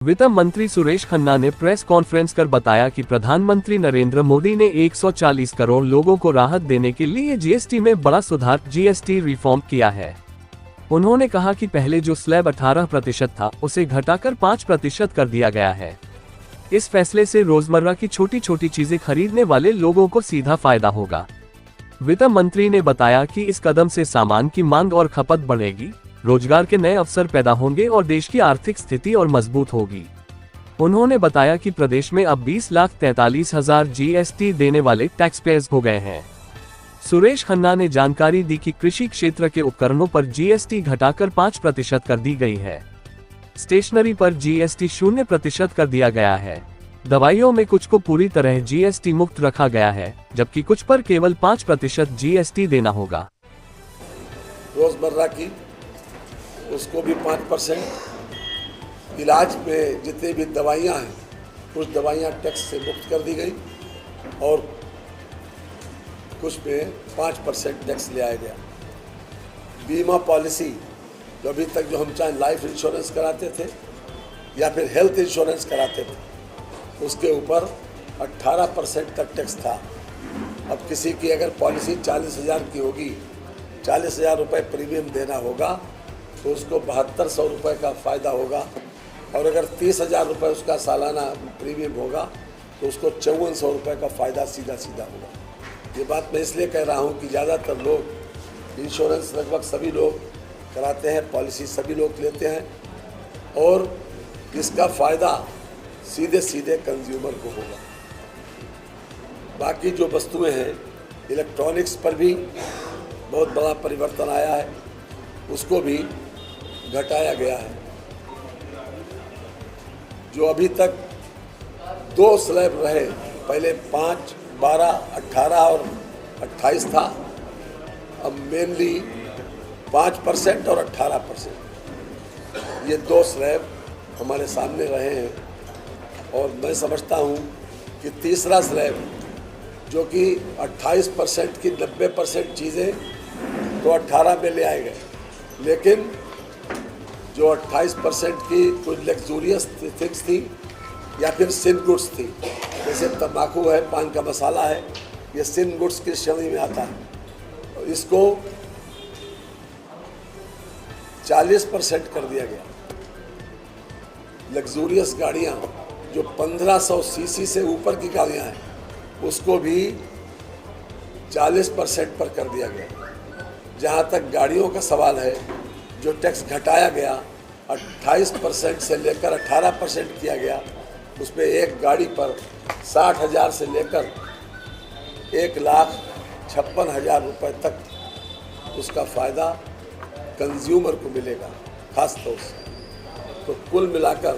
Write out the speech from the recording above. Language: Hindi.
वित्त मंत्री सुरेश खन्ना ने प्रेस कॉन्फ्रेंस कर बताया कि प्रधानमंत्री नरेंद्र मोदी ने 140 करोड़ लोगों को राहत देने के लिए जीएसटी में बड़ा सुधार जीएसटी रिफॉर्म किया है। उन्होंने कहा कि पहले जो स्लैब 18% था उसे घटाकर 5% कर दिया गया है। इस फैसले से रोजमर्रा की छोटी छोटी चीजें खरीदने वाले लोगों को सीधा फायदा होगा। वित्त मंत्री ने बताया कि इस कदम से सामान की मांग और खपत बढ़ेगी, रोजगार के नए अवसर पैदा होंगे और देश की आर्थिक स्थिति और मजबूत होगी। उन्होंने बताया कि प्रदेश में अब 20,43,000 जीएसटी देने वाले टैक्स पेयर्स हो गए हैं। सुरेश खन्ना ने जानकारी दी कि कृषि क्षेत्र के उपकरणों पर जीएसटी घटाकर 5% कर दी गई है। स्टेशनरी पर जीएसटी 0% कर दिया गया है। दवाइयों में कुछ को पूरी तरह जीएसटी मुक्त रखा गया है, जबकि कुछ पर केवल 5% जीएसटी देना होगा। रोजमर्रा की उसको भी 5%, इलाज में जितनी भी दवाइयाँ हैं कुछ दवाइयाँ टैक्स से मुक्त कर दी गई और कुछ में 5% टैक्स ले आया गया। बीमा पॉलिसी जो अभी तक जो हम चाहे लाइफ इंश्योरेंस कराते थे या फिर हेल्थ इंश्योरेंस कराते थे उसके ऊपर 18% तक टैक्स था। अब किसी की अगर पॉलिसी 40,000 की होगी, 40,000 रुपये प्रीमियम देना होगा तो उसको 7200 रुपये का फ़ायदा होगा और अगर 30,000 रुपये उसका सालाना प्रीमियम होगा तो उसको 5400 रुपये का फ़ायदा सीधा होगा। ये बात मैं इसलिए कह रहा हूँ कि ज़्यादातर लोग इंश्योरेंस लगभग सभी लोग कराते हैं, पॉलिसी सभी लोग लेते हैं और इसका फ़ायदा सीधे सीधे कंज्यूमर को होगा। बाकी जो वस्तुएं हैं, इलेक्ट्रॉनिक्स पर भी बहुत बड़ा परिवर्तन आया है, उसको भी घटाया गया है। जो अभी तक 2 स्लैब रहे, पहले 5, 12, 18 और 28 था, अब मेनली 5% और 18%। ये 2 स्लैब हमारे सामने रहे हैं और मैं समझता हूँ कि तीसरा स्लैब जो कि 28% की 90% चीज़ें तो 18 में ले आए गए, लेकिन जो 28% की कुछ लग्जूरियस थिंग्स थी या फिर सिन गुड्स थी, जैसे तंबाकू है, पान का मसाला है, ये सिन गुड्स की श्रेणी में आता है और इसको 40% कर दिया गया। लग्जूरियस गाड़ियाँ जो 1500 सीसी से ऊपर की गाड़ियाँ हैं उसको भी 40% पर कर दिया गया। जहाँ तक गाड़ियों का सवाल है, जो टैक्स घटाया गया 28% से लेकर 18% किया गया, उसमें एक गाड़ी पर 60,000 से लेकर 1,56,000 रुपये तक उसका फ़ायदा कंज्यूमर को मिलेगा खास तौर से। तो कुल मिलाकर